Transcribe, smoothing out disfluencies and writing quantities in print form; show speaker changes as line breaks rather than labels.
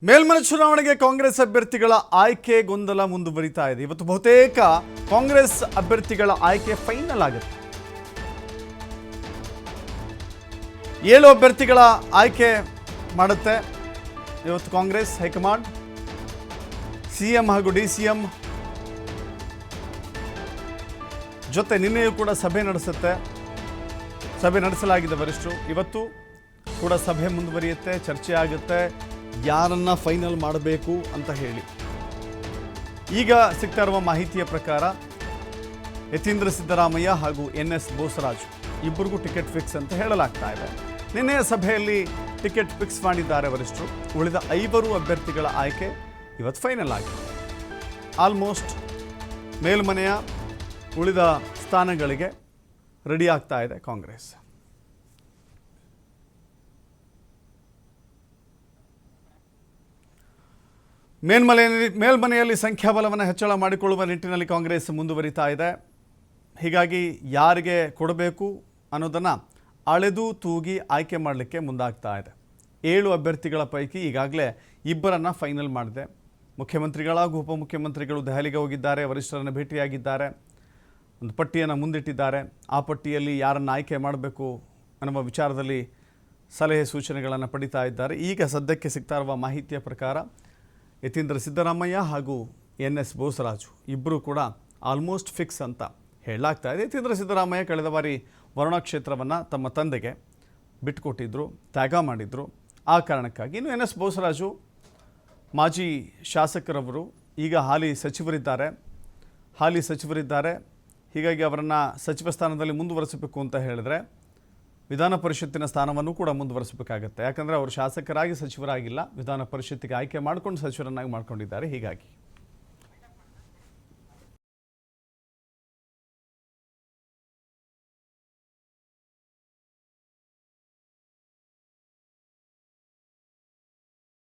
ಮೇಲ್ಮನೆ ಚುನಾವಣೆಗೆ ಕಾಂಗ್ರೆಸ್ ಅಭ್ಯರ್ಥಿಗಳ ಆಯ್ಕೆ ಗೊಂದಲ ಮುಂದುವರಿತಾ ಇದೆ. ಇವತ್ತು ಬಹುತೇಕ ಕಾಂಗ್ರೆಸ್ ಅಭ್ಯರ್ಥಿಗಳ ಆಯ್ಕೆ ಫೈನಲ್ ಆಗುತ್ತೆ. 7 ಅಭ್ಯರ್ಥಿಗಳ ಆಯ್ಕೆ ಮಾಡುತ್ತೆ ಇವತ್ತು ಕಾಂಗ್ರೆಸ್ ಹೈಕಮಾಂಡ್. ಸಿಎಂ ಹಾಗೂ ಡಿಸಿಎಂ ಜೊತೆ ನಿನ್ನೆಯೂ ಕೂಡ ಸಭೆ ನಡೆಸುತ್ತೆ. ಸಭೆ ನಡೆಸಲಾಗಿದೆ ವರಿಷ್ಠರು. ಇವತ್ತು ಕೂಡ ಸಭೆ ಮುಂದುವರಿಯುತ್ತೆ, ಚರ್ಚೆ ಆಗುತ್ತೆ ಯಾರನ್ನ ಫೈನಲ್ ಮಾಡಬೇಕು ಅಂತ ಹೇಳಿ. ಈಗ ಸಿಗ್ತಾ ಇರುವ ಮಾಹಿತಿಯ ಪ್ರಕಾರ ಯತೀಂದ್ರ ಸಿದ್ದರಾಮಯ್ಯ ಹಾಗೂ NS ಬೋಸರಾಜು ಇಬ್ಬರಿಗೂ ಟಿಕೆಟ್ ಫಿಕ್ಸ್ ಅಂತ ಹೇಳಲಾಗ್ತಾ ಇದೆ. ನಿನ್ನೆಯ ಸಭೆಯಲ್ಲಿ ಟಿಕೆಟ್ ಫಿಕ್ಸ್ ಮಾಡಿದ್ದಾರೆ ವರಿಷ್ಠರು. ಉಳಿದ 5 ಅಭ್ಯರ್ಥಿಗಳ ಆಯ್ಕೆ ಇವತ್ತು ಫೈನಲ್ ಆಗಿದೆ. ಆಲ್ಮೋಸ್ಟ್ ಮೇಲ್ಮನೆಯ ಉಳಿದ ಸ್ಥಾನಗಳಿಗೆ ರೆಡಿ ಆಗ್ತಾ ಇದೆ ಕಾಂಗ್ರೆಸ್. ಮೇಲ್ಮನೆಯಲ್ಲಿ ಸಂಖ್ಯಾಬಲವನ್ನು ಹೆಚ್ಚಳ ಮಾಡಿಕೊಳ್ಳುವ ನಿಟ್ಟಿನಲ್ಲಿ ಕಾಂಗ್ರೆಸ್ ಮುಂದುವರಿತಾ ಇದೆ. ಹೀಗಾಗಿ ಯಾರಿಗೆ ಕೊಡಬೇಕು ಅನ್ನೋದನ್ನು ಅಳೆದು ತೂಗಿ ಆಯ್ಕೆ ಮಾಡಲಿಕ್ಕೆ ಮುಂದಾಗ್ತಾ ಇದೆ. 7 ಅಭ್ಯರ್ಥಿಗಳ ಪೈಕಿ ಈಗಾಗಲೇ 2 ಫೈನಲ್ ಮಾಡಿದೆ. ಮುಖ್ಯಮಂತ್ರಿಗಳು ಹಾಗೂ ಉಪಮುಖ್ಯಮಂತ್ರಿಗಳು ದೆಹಲಿಗೆ ಹೋಗಿದ್ದಾರೆ, ವರಿಷ್ಠರನ್ನು ಭೇಟಿಯಾಗಿದ್ದಾರೆ, ಒಂದು ಪಟ್ಟಿಯನ್ನು ಮುಂದಿಟ್ಟಿದ್ದಾರೆ. ಆ ಪಟ್ಟಿಯಲ್ಲಿ ಯಾರನ್ನು ಆಯ್ಕೆ ಮಾಡಬೇಕು ಅನ್ನುವ ವಿಚಾರದಲ್ಲಿ ಸಲಹೆ ಸೂಚನೆಗಳನ್ನು ಪಡಿತಾ ಇದ್ದಾರೆ. ಈಗ ಸದ್ಯಕ್ಕೆ ಸಿಗ್ತಾ ಇರುವ ಮಾಹಿತಿಯ ಪ್ರಕಾರ ಯತೀಂದ್ರ ಸಿದ್ದರಾಮಯ್ಯ ಹಾಗೂ NS ಬೋಸರಾಜು ಇಬ್ಬರು ಕೂಡ ಆಲ್ಮೋಸ್ಟ್ ಫಿಕ್ಸ್ ಅಂತ ಹೇಳಲಾಗ್ತಾ ಇದೆ. ಯತೀಂದ್ರ ಸಿದ್ದರಾಮಯ್ಯ ಕಳೆದ ಬಾರಿ ವರುಣಾ ಕ್ಷೇತ್ರವನ್ನು ತಮ್ಮ ತಂದೆಗೆ ಬಿಟ್ಟುಕೊಟ್ಟಿದ್ದರು, ತ್ಯಾಗ ಮಾಡಿದರು. ಆ ಕಾರಣಕ್ಕಾಗಿ ಇನ್ನು NS ಬೋಸರಾಜು ಮಾಜಿ ಶಾಸಕರವರು, ಈಗ ಹಾಲಿ ಸಚಿವರಿದ್ದಾರೆ. ಹೀಗಾಗಿ ಅವರನ್ನು ಸಚಿವ ಸ್ಥಾನದಲ್ಲಿ ಮುಂದುವರಿಸಬೇಕು ಅಂತ ಹೇಳಿದ್ರೆ ವಿಧಾನ ಪರಿಷತ್ತಿನ ಸ್ಥಾನವನ್ನು ಕೂಡ ಮುಂದುವರಿಸಬೇಕಾಗತ್ತೆ. ಯಾಕಂದರೆ ಅವರು ಶಾಸಕರಾಗಿ ಸಚಿವರಾಗಿಲ್ಲ, ವಿಧಾನ ಪರಿಷತ್ತಿಗೆ ಆಯ್ಕೆ ಮಾಡಿಕೊಂಡು ಸಚಿವರನ್ನಾಗಿ ಮಾಡ್ಕೊಂಡಿದ್ದಾರೆ. ಹೀಗಾಗಿ